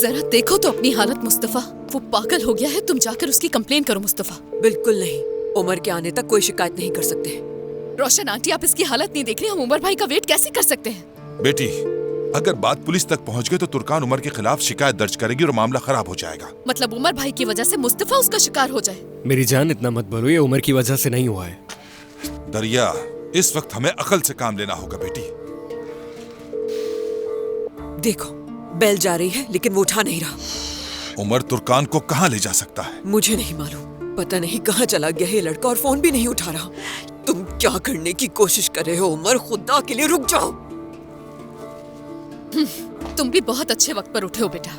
जरा देखो तो अपनी हालत मुस्तफा, वो पागल हो गया है। तुम जाकर उसकी कंप्लेन करो मुस्तफा। बिल्कुल नहीं, उमर के आने तक कोई शिकायत नहीं कर सकते। रोशन आंटी, आप इसकी हालत नहीं देख रही? हम उमर भाई का वेट कैसे कर सकते हैं? बेटी, अगर बात पुलिस तक पहुंच गई तो तुर्कान उमर के खिलाफ शिकायत दर्ज करेगी और मामला खराब हो जाएगा। मतलब उमर भाई की वजह से मुस्तफा उसका शिकार हो जाए? मेरी जान, इतना मत बोलो, ये उमर की वजह से नहीं हुआ है। दरिया, इस वक्त हमें अकल से काम लेना होगा बेटी। देखो, बेल जा रही है लेकिन वो उठा नहीं रहा। उमर तुर्कान को कहाँ ले जा सकता है? मुझे नहीं मालूम, पता नहीं कहाँ चला गया है लड़का और फोन भी नहीं उठा रहा। तुम क्या करने की कोशिश कर रहे हो उमर? खुदा के लिए रुक जाओ। तुम भी बहुत अच्छे वक्त पर उठे हो बेटा।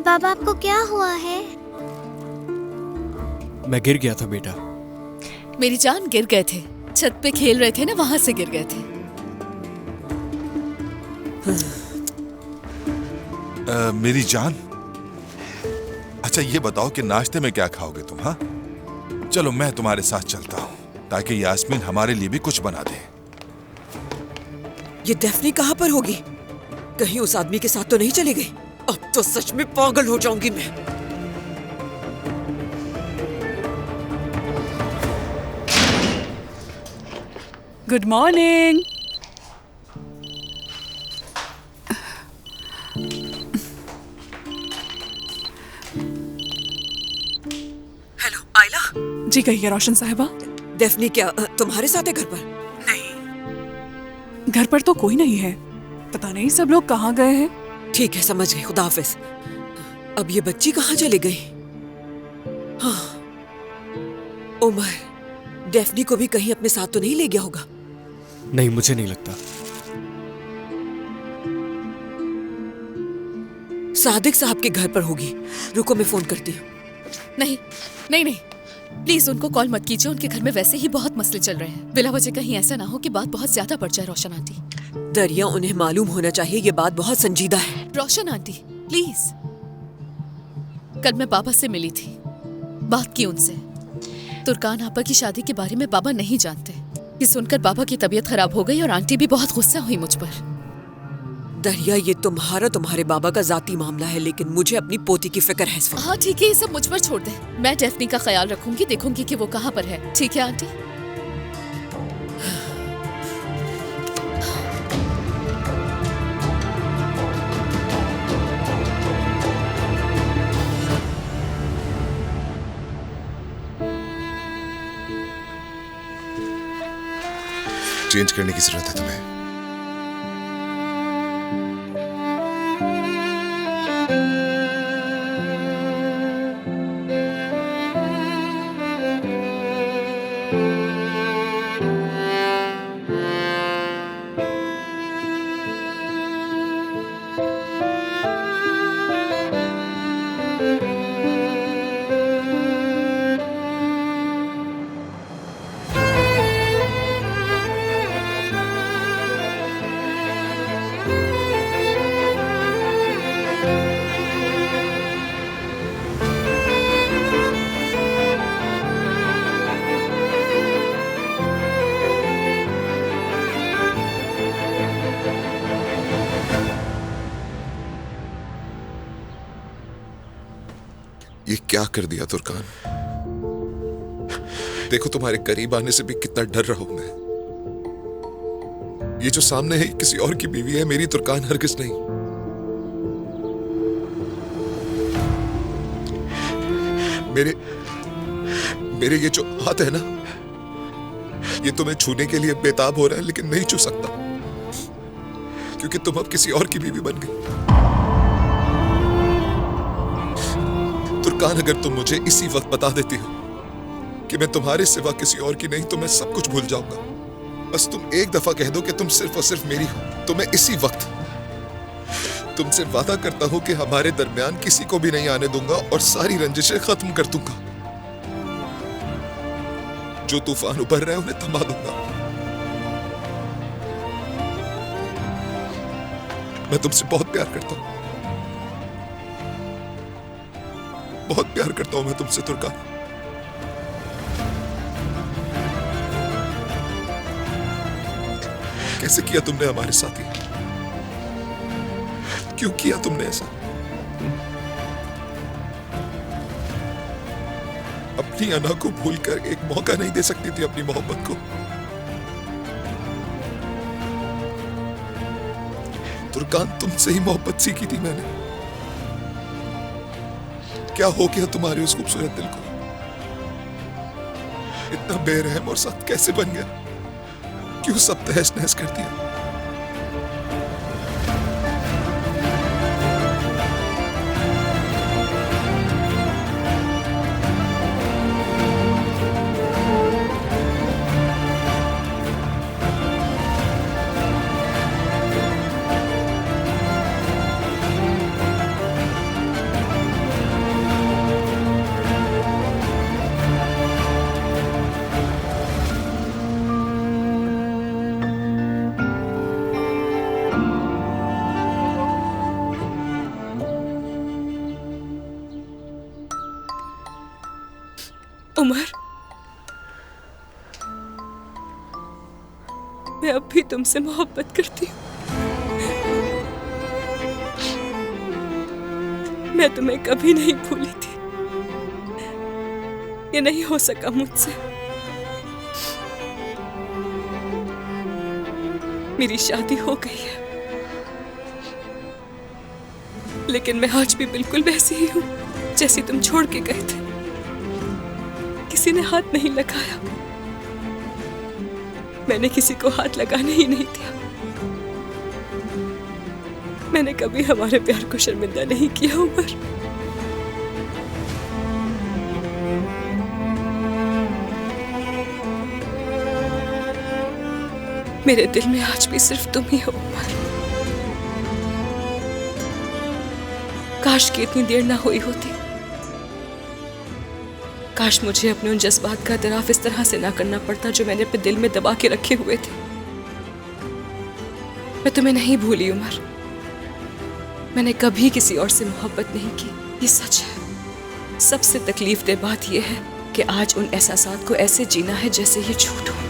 बाबा, आपको क्या हुआ है? मैं गिर गया था बेटा। मेरी जान, गिर गए थे, छत पे खेल रहे थे ना, वहां से गिर गए थे। मेरी जान, अच्छा ये बताओ कि नाश्ते में क्या खाओगे तुम? हाँ, चलो मैं तुम्हारे साथ चलता हूँ ताकि यास्मीन हमारे लिए भी कुछ बना दे। ये डेफनी कहाँ पर होगी? कहीं उस आदमी के साथ तो नहीं चली गई? अब तो सच में पागल हो जाऊंगी मैं। Good morning. हेलो आयला। जी कहिए रोशन साहिबा। डेफनी क्या तुम्हारे साथ है घर पर? नहीं, घर पर तो कोई नहीं है, पता नहीं सब लोग कहाँ गए हैं। ठीक है, समझ गई, खुदा हाफिज। अब ये बच्ची कहाँ चली गई? हाँ, उमर डेफनी को भी कहीं अपने साथ तो नहीं ले गया होगा? नहीं, मुझे नहीं लगता। सादिक साहब के घर पर होगी। रुको, मैं फोन करती हूँ। नहीं नहीं नहीं, प्लीज उनको कॉल मत कीजिए। उनके घर में वैसे ही बहुत मसले चल रहे हैं। बिला वजह कहीं ऐसा ना हो कि बात बहुत ज्यादा बढ़ जाए। रोशन आंटी, दरिया, उन्हें मालूम होना चाहिए ये बात बहुत संजीदा है। रोशन आंटी प्लीज। कल मैं बाबा से मिली थी, बात की उनसे। तुर्कान आपा की शादी के बारे में बाबा नहीं जानते। ये सुनकर बाबा की तबीयत खराब हो गई और आंटी भी बहुत गुस्सा हुई मुझ पर। दरिया, ये तुम्हारे बाबा का जाती मामला है, लेकिन मुझे अपनी पोती की फिक्र है इस वक्त। हाँ ठीक है, ये सब मुझ पर छोड़ दे। मैं डेफनी का ख्याल रखूंगी, देखूंगी कि वो कहाँ पर है। ठीक है आंटी? चेंज करने की जरूरत है तुम्हें। ये क्या कर दिया तुर्कान? देखो, तुम्हारे करीब आने से भी कितना डर रहा हूं मैं। ये जो सामने है किसी और की बीवी है, मेरी तुर्कान हरगिज नहीं। मेरे ये जो हाथ है ना, ये तुम्हें छूने के लिए बेताब हो रहा है, लेकिन नहीं छू सकता क्योंकि तुम अब किसी और की बीवी बन गई। तुर्कान, अगर तुम मुझे इसी वक्त बता देती हो कि मैं तुम्हारे सिवा किसी और की नहीं, तो मैं सब कुछ भूल जाऊंगा। बस तुम एक दफा कह दो कि तुम सिर्फ और सिर्फ मेरी हो, तो मैं इसी वक्त तुमसे वादा करता हूं कि हमारे दरमियान किसी को भी नहीं आने दूंगा और सारी रंजिशें खत्म कर दूंगा। जो तूफान उभर रहे हैं उन्हें थमा दूंगा। मैं तुमसे बहुत प्यार करता हूं, बहुत प्यार करता हूं मैं तुमसे तुर्कान। कैसे किया तुमने हमारे साथ ही? क्यों किया तुमने ऐसा? अपनी अना को भूलकर एक मौका नहीं दे सकती थी अपनी मोहब्बत को? तुर्कान, तुमसे ही मोहब्बत सीखी थी मैंने। क्या हो गया तुम्हारे उस खूबसूरत दिल को? इतना बेरहम और सख्त कैसे बन गया? क्यों सब तहस नहस कर दिया? उमर, मैं अब भी तुमसे मोहब्बत करती हूँ। मैं तुम्हें कभी नहीं भूली थी। ये नहीं हो सका मुझसे। मेरी शादी हो गई है, लेकिन मैं आज भी बिल्कुल वैसी ही हूँ जैसी तुम छोड़ के गए थे। किसी ने हाथ नहीं लगाया, मैंने किसी को हाथ लगाने ही नहीं दिया। मैंने कभी हमारे प्यार को शर्मिंदा नहीं किया उमर। मेरे दिल में आज भी सिर्फ तुम ही हो उमर। काश कि इतनी देर ना हुई होती। काश मुझे अपने उन जज्बात का एतराफ इस तरह से ना करना पड़ता जो मैंने अपने दिल में दबा के रखे हुए थे। मैं तुम्हें नहीं भूली उमर। मैंने कभी किसी और से मोहब्बत नहीं की, ये सच है। सबसे तकलीफदेह बात यह है कि आज उन एहसासात को ऐसे जीना है जैसे ये झूठ हो।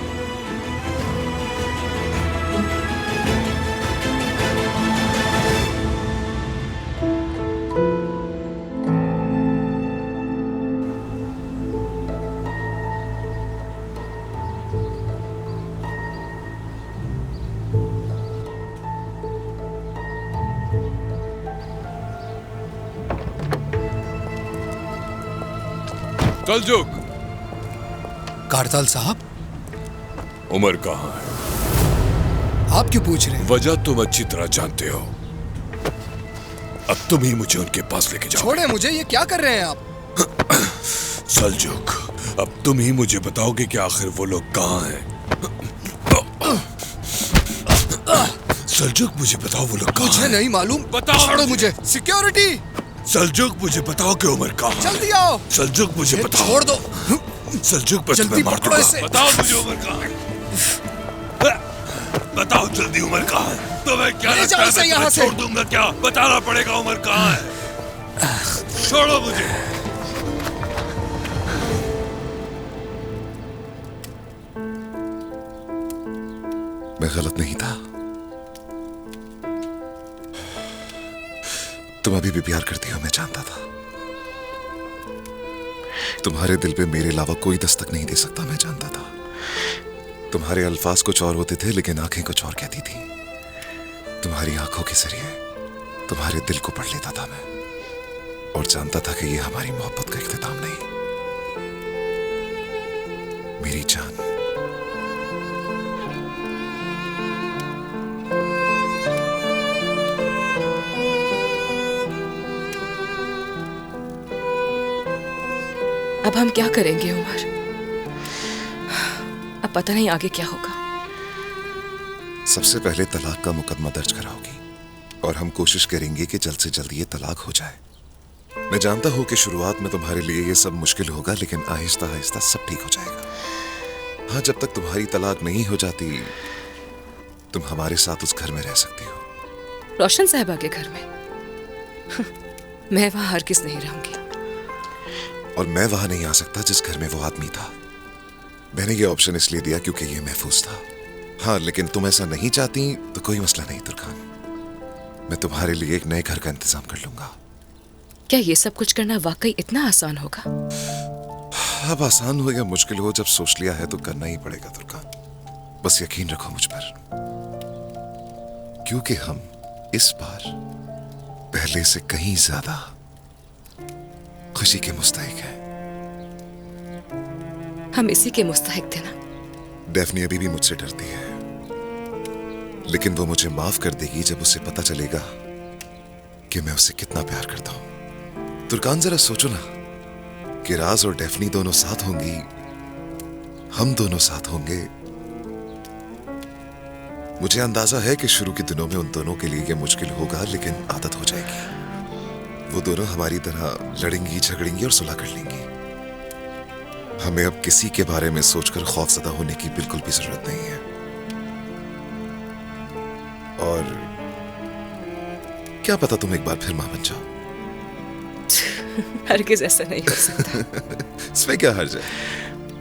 सल्जुक, कारताल साहब, उमर कहाँ है? आप क्यों पूछ रहे हैं? वजह तुम अच्छी तरह जानते हो। अब तुम ही मुझे उनके पास लेके जाओ। छोड़े मुझे, ये क्या कर रहे हैं आप? सल्जुक, अब तुम ही मुझे बताओगे कि आखिर वो लोग कहाँ हैं। सल्जुक, मुझे बताओ वो लोग कहाँ हैं? मुझे नहीं मालूम। बताओ। छोड़ो मुझे। सिक्योरिटी, सल्जुक, मुझे बताओ कि उमर कहाँ है? जल्दी आओ। सल्जुक, मुझे बताओ। छोड़ दो। सल्जुक, बस जल्दी मैं मार पकड़ो दूंगा। इसे। बताओ मुझे उमर कहाँ है? बताओ जल्दी, उमर कहाँ है? तुम्हें क्या ले लगता जाओ है इसे मैं यहाँ तुम्हें से। छोड़ दूंगा क्या? बताना पड़ेगा उमर कहाँ है। छोड़ो मुझे। मैं गलत नहीं था। तुम अभी भी प्यार करती हो, मैं जानता था। तुम्हारे दिल पे मेरे अलावा कोई दस्तक नहीं दे सकता, मैं जानता था। तुम्हारे अल्फाज कुछ और होते थे, लेकिन आंखें कुछ और कहती थी। तुम्हारी आंखों के जरिए तुम्हारे दिल को पढ़ लेता था मैं, और जानता था कि ये हमारी मोहब्बत का इख्तिताम नहीं। मेरी जान, अब हम क्या करेंगे उमर? अब पता नहीं आगे क्या होगा। सबसे पहले तलाक का मुकदमा दर्ज कराओगी, और हम कोशिश करेंगे कि जल्द से जल्द ये तलाक हो जाए। मैं जानता हूं कि शुरुआत में तुम्हारे लिए ये सब मुश्किल होगा, लेकिन आहिस्ता आहिस्ता सब ठीक हो जाएगा। हाँ, जब तक तुम्हारी तलाक नहीं हो जाती, तुम हमारे साथ उस घर में रह सकती हो। रोशन साहिबा के घर में? मैं वहां हरगिज़ नहीं रहूंगी। और मैं वहां नहीं आ सकता जिस घर में वो आदमी था। मैंने ये ऑप्शन इसलिए दिया क्योंकि ये महफूज था। हाँ, लेकिन तुम ऐसा नहीं चाहती तो कोई मसला नहीं तुर्कान। मैं तुम्हारे लिए एक नए घर का इंतजाम कर लूंगा। क्या ये सब कुछ करना वाकई इतना आसान होगा? अब आसान हो या मुश्किल हो, जब सोच लिया है तो करना ही पड़ेगा तुर्का। बस यकीन रखो मुझ पर, क्योंकि हम इस बार पहले से कहीं ज्यादा खुशी के मुस्तहिक हैं। हम इसी के मुस्तहिक थे ना। डेफनी अभी भी मुझसे डरती है, लेकिन वो मुझे माफ कर देगी जब उसे पता चलेगा कि मैं उसे कितना प्यार करता हूं। तुर्कान, जरा सोचो ना कि राज और डेफनी दोनों साथ होंगी, हम दोनों साथ होंगे। मुझे अंदाजा है कि शुरू के दिनों में उन दोनों के लिए यह मुश्किल होगा, लेकिन आदत हो जाएगी। वो दोनों हमारी तरह लड़ेंगी, झगड़ेंगी और सुलह कर लेंगी। हमें अब किसी के बारे में सोचकर खौफजदा होने की बिल्कुल भी जरूरत नहीं है। और क्या पता तुम एक बार फिर मां बन जाओ। हरगिज ऐसा नहीं हो सकता। इसमें क्या हर्ज है?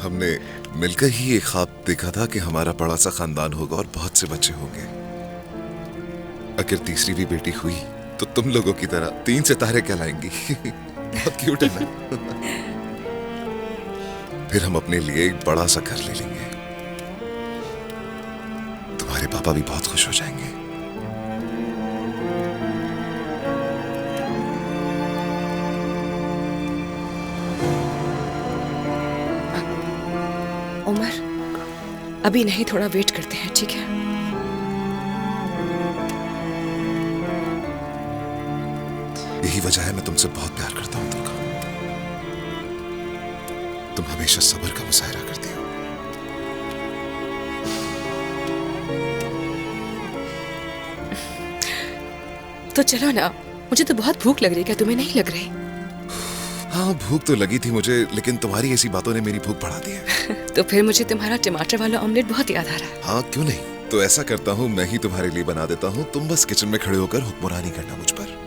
हमने मिलकर ही एक ख्वाब देखा था कि हमारा बड़ा सा खानदान होगा और बहुत से बच्चे होंगे। अगर तीसरी भी बेटी हुई तो तुम लोगों की तरह 3 सितारे कहलाएंगी। बहुत क्यूट है ना? फिर हम अपने लिए एक बड़ा सा घर ले लेंगे। तुम्हारे पापा भी बहुत खुश हो जाएंगे। उमर, अभी नहीं, थोड़ा वेट करते हैं, ठीक है? यही वजह है मैं तुमसे बहुत प्यार करता हूं तुर्का। तुम हमेशा सब्र का मुजाहिरा करती हो। तो चलो ना, मुझे तो बहुत भूख लग रही है। क्या तुम्हें नहीं लग रही? हाँ, भूख तो लगी थी मुझे, लेकिन तुम्हारी ऐसी बातों ने मेरी भूख बढ़ा दी है। तो फिर मुझे तुम्हारा टमाटर वाला ऑमलेट बहुत याद आ रहा है। हाँ, क्यों नहीं? तो ऐसा करता हूँ, मैं ही तुम्हारे लिए बना देता हूँ। तुम बस किचन में खड़े होकर हुक्मरानी करना मुझ पर।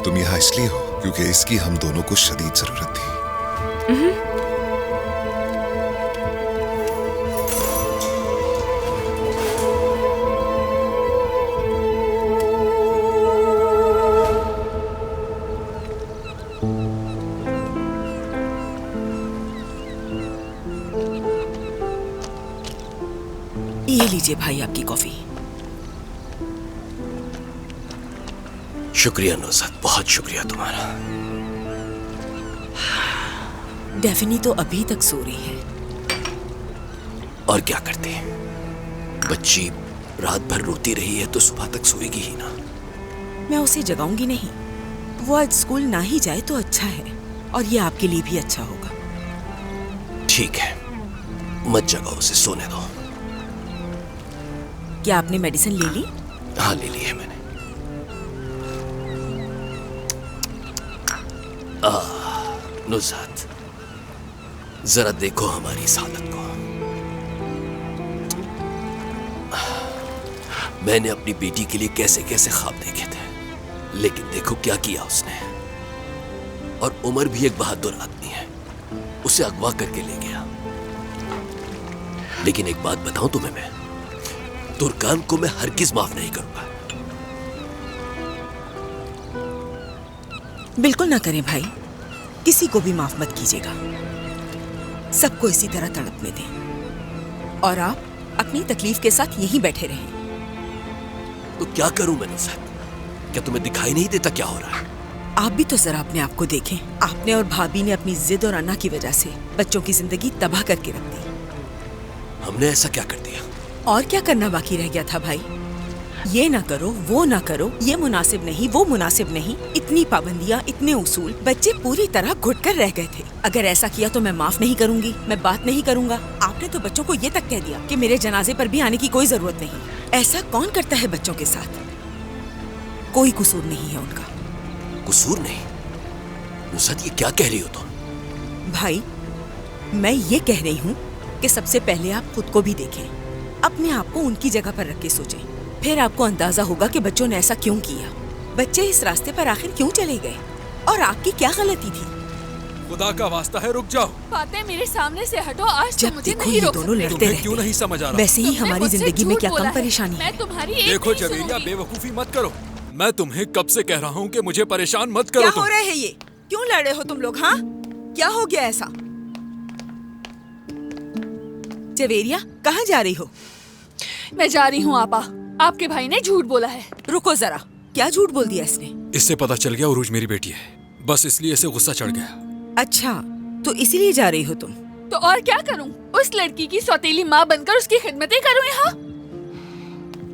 तुम यहाँ इसलिए हो क्योंकि इसकी हम दोनों को शदीद जरूरत थी। ये लीजिए भाई आपकी कॉफी। शुक्रिया नुज़हत, बहुत शुक्रिया तुम्हारा। डेफनी तो अभी तक सो रही है। और क्या करते हैं, बच्ची रात भर रोती रही है तो सुबह तक सोएगी ही ना। मैं उसे जगाऊंगी नहीं। वो आज स्कूल ना ही जाए तो अच्छा है, और ये आपके लिए भी अच्छा होगा। ठीक है, मत जगाओ उसे, सोने दो। क्या आपने मेडिसिन ले ली? हाँ, ले ली है मैंने। नुज़हत, जरा देखो हमारी इस हालत को। मैंने अपनी बेटी के लिए कैसे कैसे ख्वाब देखे थे, लेकिन देखो क्या किया उसने। और उमर भी एक बहादुर आदमी है, उसे अगवा करके ले गया। लेकिन एक बात बताऊं तुम्हें, मैं तुर्कान को मैं हरगिज माफ नहीं करूंगा। बिल्कुल ना करें भाई, किसी को भी माफ मत कीजिएगा। सबको इसी तरह तड़पने दें, और आप अपनी तकलीफ के साथ यहीं बैठे रहें। तो क्या करूं मैं नुज़हत? क्या तुम्हें दिखाई नहीं देता क्या हो रहा है? आप भी तो जरा अपने आप को देखें। आपने और भाभी ने अपनी जिद और अन्ना की वजह से बच्चों की जिंदगी तबाह करके रख दी। हमने ऐसा क्या कर दिया? और क्या करना बाकी रह गया था भाई? ये ना करो, वो ना करो, ये मुनासिब नहीं, वो मुनासिब नहीं, इतनी पाबंदियाँ, इतने उसूल, बच्चे पूरी तरह घुट कर रह गए थे। अगर ऐसा किया तो मैं माफ नहीं करूंगी, मैं बात नहीं करूंगा। आपने तो बच्चों को ये तक कह दिया कि मेरे जनाजे पर भी आने की कोई जरूरत नहीं। ऐसा कौन करता है बच्चों के साथ? कोई कसूर नहीं है उनका। कसूर नहीं? नुसरत, ये क्या कह रही हो तुम? भाई, मैं ये कह रही हूँ कि सबसे पहले आप खुद को भी देखें, अपने आप को उनकी जगह पर रख के सोचें। फिर आपको अंदाजा होगा कि बच्चों ने ऐसा क्यों किया, बच्चे इस रास्ते पर आखिर क्यों चले गए और आपकी क्या गलती थी। खुदा का वास्ता है, रुक जाओ। फातेह, मेरे सामने से हटो, आज जब मुझे देखो नहीं ये रोक दोनों सकते। लड़ते क्यों रहते नहीं समझ आ हैं। रहा? वैसे ही तुमने हमारी मुझसे जिंदगी में झूठ क्या बोला कम है। परेशानी है। मैं तुम्हारी एक देखो नहीं जवेरिया, सुनूंगी। बेवकूफी मत करो। मैं तुम्हें कब से कह रहा हूँ कि मुझे परेशान मत करो। क्या तुम हो रहा है ये? क्यों लड़ रहे हो तुम लोग? हाँ, क्या हो गया ऐसा? जवेरिया, कहाँ जा रही हो? मैं जा रही हूँ आपा, आपके भाई ने झूठ बोला है। रुको जरा, क्या झूठ बोल दिया इसने? इससे पता चल गया उरूज मेरी बेटी है, बस इसलिए इसे गुस्सा चढ़ गया। अच्छा, तो इसीलिए जा रही हो तुम? तो और क्या करूँ? उस लड़की की सौतेली माँ बनकर उसकी खिदमतें करूँ यहाँ?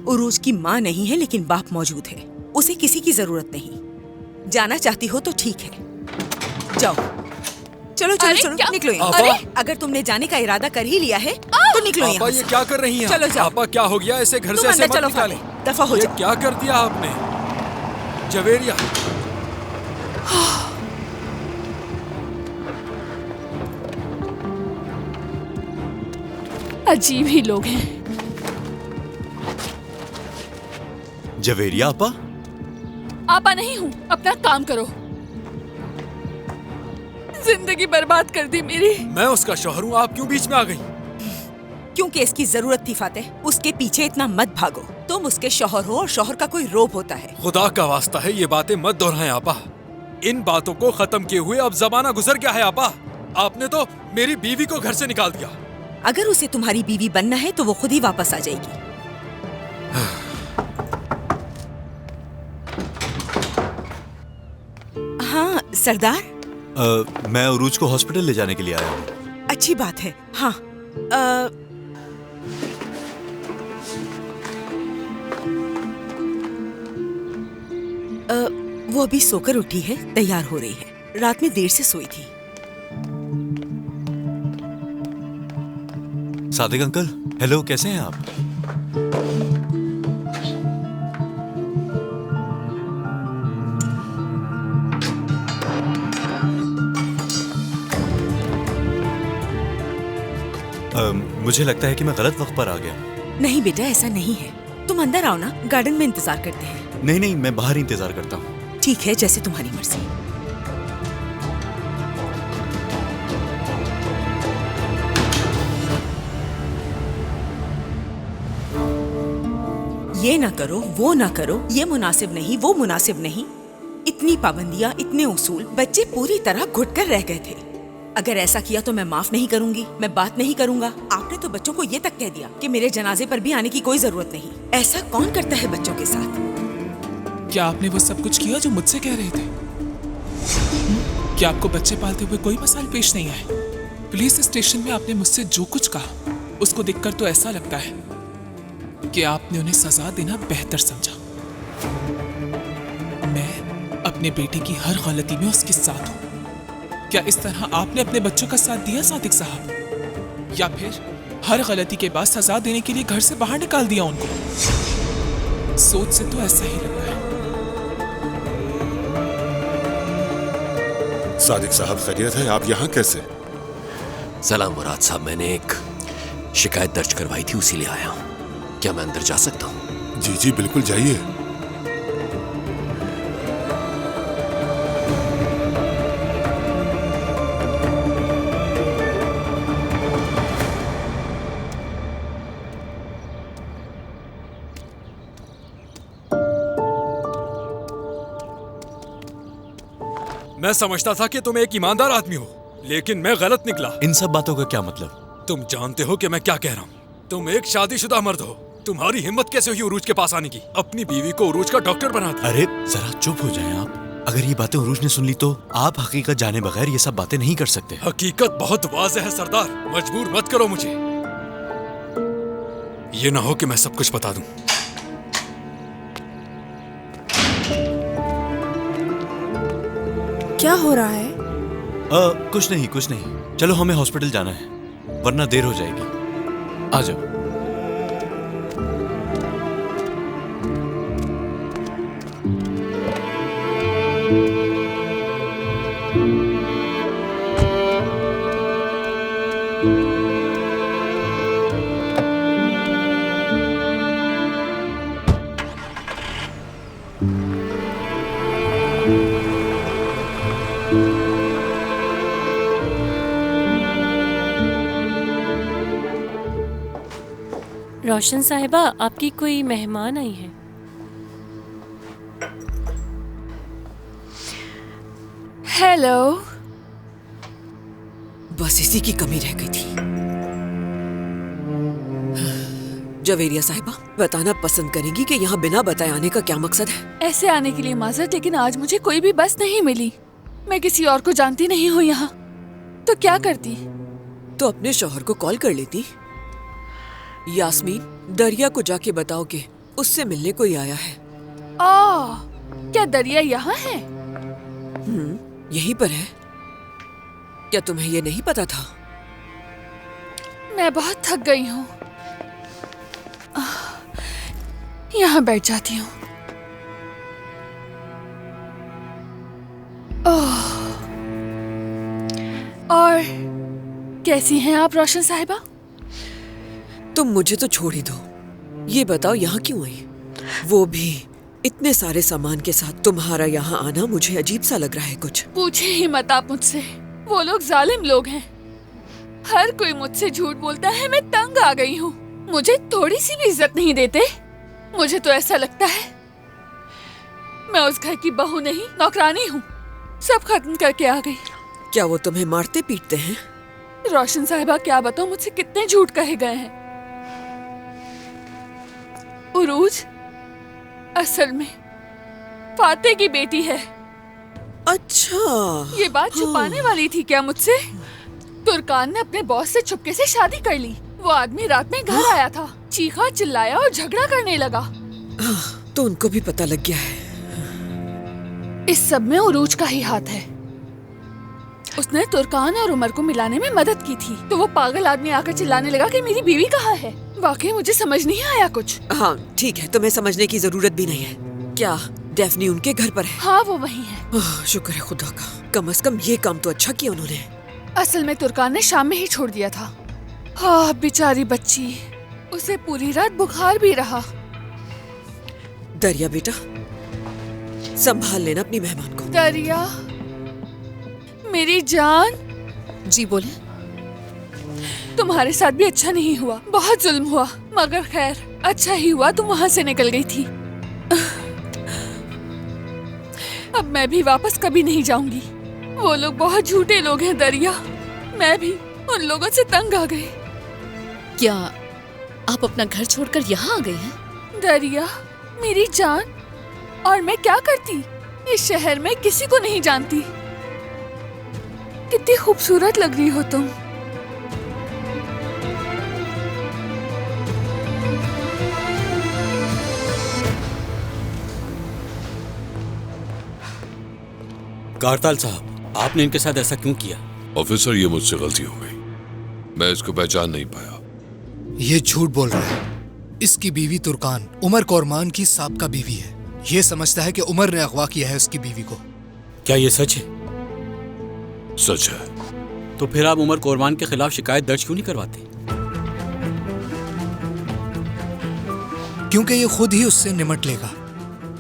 उरूज की माँ नहीं है लेकिन बाप मौजूद है, उसे किसी की जरूरत नहीं। जाना चाहती हो तो ठीक है, जाओ। चलो चलो अरे, चलो, क्या? निकलो यहाँ। अरे! अगर तुमने जाने का इरादा कर ही लिया है तो निकलो आपा, यहाँ ये से। क्या कर रही हैं? चलो जाओ। आपा, क्या हो गया? ऐसे घर तुम से ऐसे अंदर मत चलो निकालें। फातेह, दफा हो ये जाओ। क्या कर दिया आपने? जवेरिया, अजीब ही लोग हैं। जवेरिया आपा, आपा नहीं हूँ, अपना काम करो। जिंदगी बर्बाद कर दी मेरी। मैं उसका शौहर हूँ, आप क्यों बीच में आ गई? क्योंकि इसकी जरूरत थी फातेह, उसके पीछे इतना मत भागो। तुम उसके शौहर हो और शौहर का कोई रोब होता है। खुदा का वास्ता है, ये बातें मत दोहराएं आपा। इन बातों को खत्म किए हुए अब जमाना गुजर गया है आपा। आपने तो मेरी बीवी को घर से निकाल दिया। अगर उसे तुम्हारी बीवी बनना है तो वो खुद ही वापस आ जाएगी। हाँ सरदार, मैं उरूज को हॉस्पिटल ले जाने के लिए आया हूँ। अच्छी बात है। हाँ, वो अभी सोकर उठी है, तैयार हो रही है। रात में देर से सोई थी। सादिक अंकल, हेलो, कैसे हैं आप? मुझे लगता है कि मैं गलत वक्त पर आ गया। नहीं बेटा, ऐसा नहीं है। तुम अंदर आओ ना, गार्डन में इंतजार करते हैं। नहीं नहीं, मैं बाहर ही इंतजार करता हूँ। ठीक है, जैसे तुम्हारी मर्जी। ये ना करो, वो ना करो, ये मुनासिब नहीं, वो मुनासिब नहीं, इतनी पाबंदियाँ, इतने उसूल, बच्चे पूरी तरह घुट कर रह गए थे। अगर ऐसा किया तो मैं माफ नहीं करूंगी, मैं बात नहीं करूंगा। आपने तो बच्चों को ये तक कह दिया कि मेरे जनाजे पर भी आने की कोई जरूरत नहीं। ऐसा कौन करता है बच्चों के साथ? क्या आपने वो सब कुछ किया जो मुझसे कह रहे थे? क्या आपको बच्चे पालते हुए कोई मसाइल पेश नहीं आए? पुलिस स्टेशन में आपने मुझसे जो कुछ कहा, उसको देखकर तो ऐसा लगता है कि आपने उन्हें सजा देना बेहतर समझा। मैं अपने बेटे की हर गलती में उसके साथ हूँ। क्या इस तरह आपने अपने बच्चों का साथ दिया सादिक साहब? या फिर हर गलती के बाद सजा देने के लिए घर से बाहर निकाल दिया उनको? सोच से तो ऐसा ही लगता है। सादिक साहब, खैरियत है? आप यहाँ कैसे? सलाम मुराद साहब, मैंने एक शिकायत दर्ज करवाई थी, उसी लिए आया हूँ। क्या मैं अंदर जा सकता हूँ? जी जी बिल्कुल, जाइए। मैं समझता था कि तुम एक ईमानदार आदमी हो, लेकिन मैं गलत निकला। इन सब बातों का क्या मतलब? तुम जानते हो कि मैं क्या कह रहा हूँ। तुम एक शादीशुदा मर्द हो, तुम्हारी हिम्मत कैसे हुई उरूज के पास आने की? अपनी बीवी को उरूज का डॉक्टर बना दिया। अरे जरा चुप हो जाएं आप। अगर ये बातें उरूज ने सुन ली तो आप हकीकत जाने बगैर ये सब बातें नहीं कर सकते। हकीकत बहुत वाज़ेह है सरदार, मजबूर मत करो मुझे। ये ना हो कि मैं सब कुछ बता दूं। क्या हो रहा है? कुछ नहीं कुछ नहीं, चलो हमें हॉस्पिटल जाना है वरना देर हो जाएगी। आ जाओ। रोशन साहिबा, आपकी कोई मेहमान आई है। हेलो। बस इसी की कमी रह गई थी। जवेरिया साहिबा, बताना पसंद करेंगी कि यहाँ बिना बताए आने का क्या मकसद है? ऐसे आने के लिए माजरत, लेकिन आज मुझे कोई भी बस नहीं मिली। मैं किसी और को जानती नहीं हूँ यहाँ। तो क्या करती? तो अपने शौहर को कॉल कर लेती। यास्मीन, दरिया को जाके बताओ कि उससे मिलने कोई आया है। क्या दरिया यहाँ है? यहीं पर है। क्या तुम्हें ये नहीं पता था? मैं बहुत थक गई हूँ, यहाँ बैठ जाती हूँ। और कैसी हैं आप रोशन साहिबा? तुम मुझे तो छोड़ ही दो। ये बताओ यहाँ क्यों आई? वो भी इतने सारे सामान के साथ। तुम्हारा यहाँ आना मुझे अजीब सा लग रहा है कुछ। पूछे ही मत आप मुझसे। वो लोग जालिम लोग हैं। हर कोई मुझसे झूठ बोलता है। मैं तंग आ गई हूँ। मुझे थोड़ी सी भी इज्जत नहीं देते। मुझे तो ऐसा लगता है मैं उस घर की बहू नहीं, नौकरानी हूँ। सब खत्म करके आ गई। क्या वो तुम्हें मारते पीटते हैं? रोशन साहिबा, क्या बताओ मुझसे कितने झूठ कहे गए हैं। उरूज असल में फाते की बेटी है। अच्छा, ये बात छुपाने वाली थी क्या मुझसे? तुर्कान ने अपने बॉस से चुपके से शादी कर ली। वो आदमी रात में घर आया था, चीखा चिल्लाया और झगड़ा करने लगा। तो उनको भी पता लग गया है। इस सब में उरूज का ही हाथ है। उसने तुर्कान और उमर को मिलाने में मदद की थी। तो वो पागल आदमी आकर चिल्लाने लगा कि मेरी बीवी कहाँ है। वाकई मुझे समझ नहीं आया कुछ। हाँ ठीक है, तुम्हें समझने की जरूरत भी नहीं है। क्या डेफनी उनके घर पर है? हाँ, वो वहीं है। शुक्र है खुदा का, कम से कम ये काम तो अच्छा किया उन्होंने। असल में तुर्कान ने शाम में ही छोड़ दिया था। हाँ, बेचारी बच्ची, उसे पूरी रात बुखार भी रहा। दरिया बेटा, संभाल लेना अपनी मेहमान को। दरिया मेरी जान। जी बोले। तुम्हारे साथ भी अच्छा नहीं हुआ, बहुत जुल्म हुआ, मगर खैर अच्छा ही हुआ तुम वहाँ से निकल गई थी। अब मैं भी वापस कभी नहीं जाऊंगी। वो लोग बहुत झूठे लोग हैं दरिया। मैं भी उन लोगों से तंग आ गई। क्या आप अपना घर छोड़कर यहाँ आ गई हैं? दरिया मेरी जान, और मैं क्या करती? इस शहर में किसी को नहीं जानती। कितनी खूबसूरत लग रही हो तुम। कारताल साहब, आपने इनके साथ ऐसा क्यों किया? ऑफिसर, ये मुझसे गलती हो गई। मैं इसको पहचान नहीं पाया। ये झूठ बोल रहा है। इसकी बीवी तुर्कान उमर कोरमान की साबका बीवी है। ये समझता है कि उमर ने अगवा किया है उसकी बीवी को। क्या ये सच है? सच है। तो फिर आप उमर कोरमान के खिलाफ शिकायत दर्ज क्यों नहीं करवाते? क्योंकि ये खुद ही उससे निमट लेगा।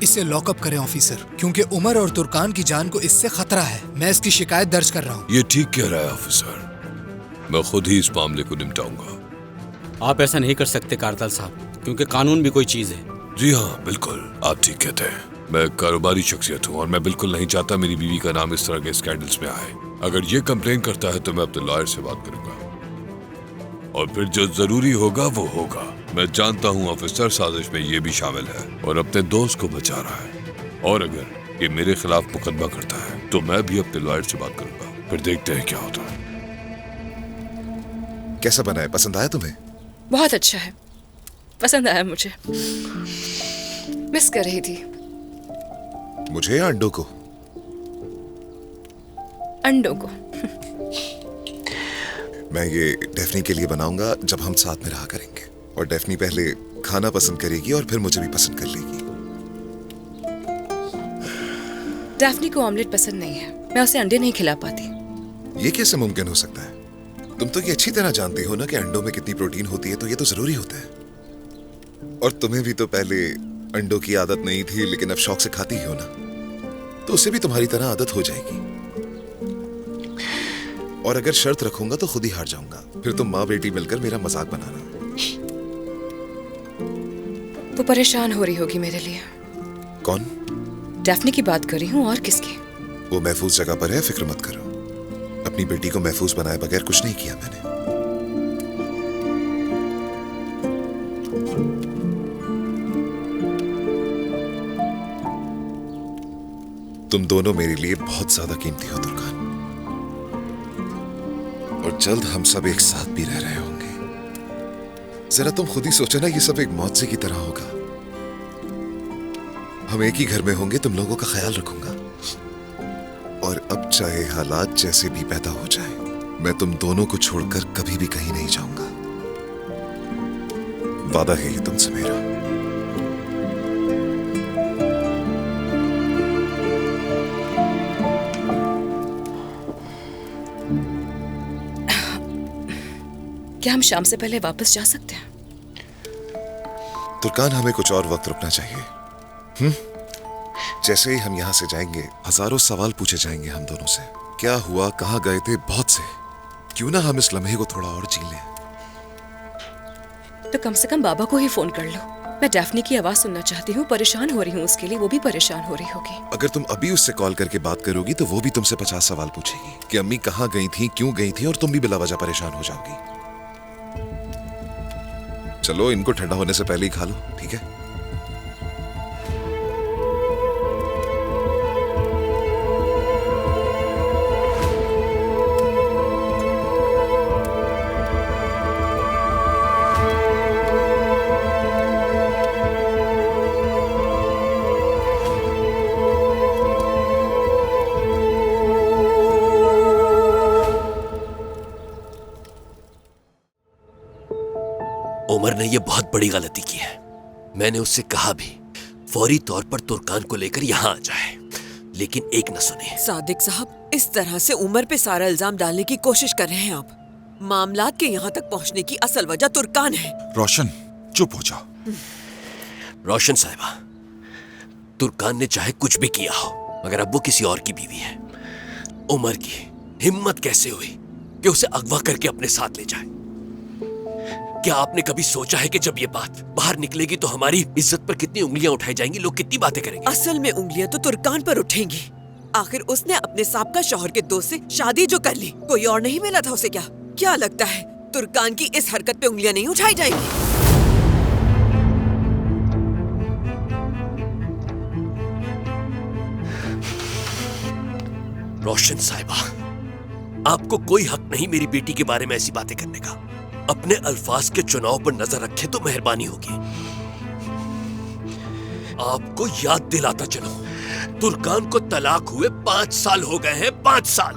इसे लॉकअप करें ऑफिसर, क्योंकि उमर और तुर्कान की जान को इससे खतरा है। मैं इसकी शिकायत दर्ज कर रहा हूँ। ये ठीक कह रहा है ऑफिसर। मैं खुद ही इस मामले को निपटाऊंगा। आप ऐसा नहीं कर सकते कारताल साहब, क्योंकि कानून भी कोई चीज है। जी हाँ, बिल्कुल, आप ठीक कहते हैं। मैं कारोबारी शख्सियत हूँ और मैं बिल्कुल नहीं चाहता मेरी बीवी का नाम इस तरह के स्कैंडल्स में आए। अगर ये कंप्लेन करता है तो मैं अपने लॉयर से बात करूंगा और फिर जो जरूरी होगा वो होगा। मैं जानता हूँ ऑफिसर, साजिश में ये भी शामिल है और अपने दोस्त को बचा रहा है। और अगर ये मेरे खिलाफ मुकदमा करता है तो मैं भी अपने लॉयर से बात करूंगा। फिर देखते हैं क्या होता है। कैसा बना है? पसंद आया तुम्हें? बहुत अच्छा है, पसंद आया मुझे। मिस कर रही थी। मुझे या अंडों को? अंडों को। मैं ये डेफनी के लिए बनाऊंगा जब हम साथ में रहा करेंगे, और डेफनी पहले खाना पसंद करेगी और फिर मुझे भी पसंद कर लेगी। डैफ्नी को ऑमलेट पसंद नहीं है, मैं उसे अंडे नहीं खिला पाती। ये कैसे मुमकिन हो सकता है? तुम तो ये अच्छी तरह जानती हो ना कि अंडों में कितनी प्रोटीन होती है, तो ये तो जरूरी होता है। और तुम्हें भी तो पहले अंडों की आदत नहीं थी, लेकिन अब शौक से खाती ही हो ना, तो उसे भी तुम्हारी तरह आदत हो जाएगी। और अगर शर्त रखूंगा तो खुद ही हार जाऊंगा, फिर तुम माँ बेटी मिलकर मेरा मजाक बनाना। वो परेशान हो रही होगी मेरे लिए। कौन? डैफ्नी की बात कर रही हूँ, और किसकी? वो महफूज जगह पर है, फिक्र मत करो। अपनी बेटी को महफूज बनाए बगैर कुछ नहीं किया मैंने। तुम दोनों मेरे लिए बहुत ज्यादा कीमती हो तुर्कान, और जल्द हम सब एक साथ भी रह रहे होंगे। जरा तुम खुद ही सोचो ना, ये सब एक मौजे की तरह होगा। हम एक ही घर में होंगे, तुम लोगों का ख्याल रखूंगा, और अब चाहे हालात जैसे भी पैदा हो जाए, मैं तुम दोनों को छोड़कर कभी भी कहीं नहीं जाऊंगा। वादा है ये तुमसे मेरा। क्या हम शाम से पहले वापस जा सकते हैं? तुर्कान, हमें कुछ और वक्त रुकना चाहिए। जैसे ही हम यहाँ से जाएंगे, हजारों सवाल पूछे जाएंगे हम दोनों से। क्या हुआ, कहाँ गए थे, बहुत से। क्यों ना हम इस लम्हे को थोड़ा और जी लें? तो कम से कम बाबा को ही फोन कर लो। मैं डैफ्नी की आवाज सुनना चाहती हूँ, परेशान हो रही हूँ उसके लिए, वो भी परेशान हो रही होगी। अगर तुम अभी उससे कॉल करके बात करोगी तो वो भी तुमसे 50 सवाल पूछेगी कि अम्मी कहाँ गई थी, क्यों गई थी, और तुम भी बिला वजह परेशान हो जाओगी। चलो, इनको ठंडा होने से पहले ही खा लो, ठीक है? उमर ने यह बहुत बड़ी गलती की है। मैंने उससे कहा भी फौरी तौर पर तुर्कान को लेकर यहाँ आ जाए, लेकिन एक न सुने। सादिक साहब, इस तरह से उमर पे सारा इल्जाम डालने की कोशिश कर रहे हैं आप। मामलात के यहाँ तक पहुँचने की असल वजह तुर्कान है। रोशन, चुप हो जाओ। रोशन साहिबा, तुर्कान ने चाहे कुछ भी किया हो, मगर अब वो किसी और की बीवी है। उमर की हिम्मत कैसे हुई कि उसे अगवा करके अपने साथ ले जाए? क्या आपने कभी सोचा है कि जब ये बात बाहर निकलेगी तो हमारी इज्जत पर कितनी उंगलियां उठाई जाएंगी, लोग कितनी बातें करेंगे? असल में उंगलियां तो तुर्कान पर उठेंगी। आखिर उसने अपने साबका शौहर के दोस्त से शादी जो कर ली, कोई और नहीं मिला था उसे? क्या लगता है तुर्कान की इस हरकत पे उंगलियां नहीं उठाई जाएंगी? रोशन साहिबा, आपको कोई हक नहीं मेरी बेटी के बारे में ऐसी बातें करने का। अपने अल्फाज के चुनाव पर नजर रखें तो मेहरबानी होगी। आपको याद दिलाता चलो, तुर्कान को तलाक हुए 5 साल हो गए हैं। 5 साल।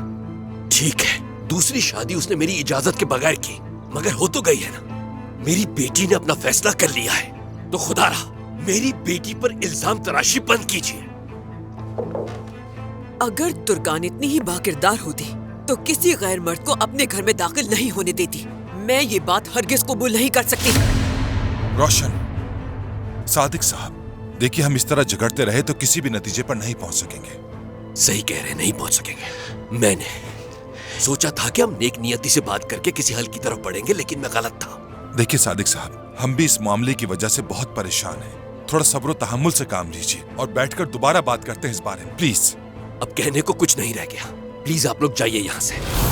ठीक है, दूसरी शादी उसने मेरी इजाजत के बगैर की, मगर हो तो गई है ना। मेरी बेटी ने अपना फैसला कर लिया है, तो खुदारा मेरी बेटी पर इल्जाम तराशी बंद कीजिए। अगर तुर्कान इतनी ही बाकिरदार होती तो किसी गैर मर्द को अपने घर में दाखिल नहीं होने देती। मैं ये बात हरगिज कबूल नहीं कर सकती। रोशन, सादिक साहब, देखिए, हम इस तरह झगड़ते रहे तो किसी भी नतीजे पर नहीं पहुंच सकेंगे। सही कह रहे, नहीं पहुंच सकेंगे। मैंने सोचा था कि हम नेक नियति से बात करके किसी हल की तरफ बढ़ेंगे, लेकिन मैं गलत था। देखिए सादिक साहब, हम भी इस मामले की वजह से बहुत परेशान हैं। थोड़ा सब्र और तहम्मुल से काम लीजिए और बैठकर दोबारा बात करते हैं इस बारे में, प्लीज। अब कहने को कुछ नहीं रह गया। प्लीज आप लोग जाइए यहाँ से।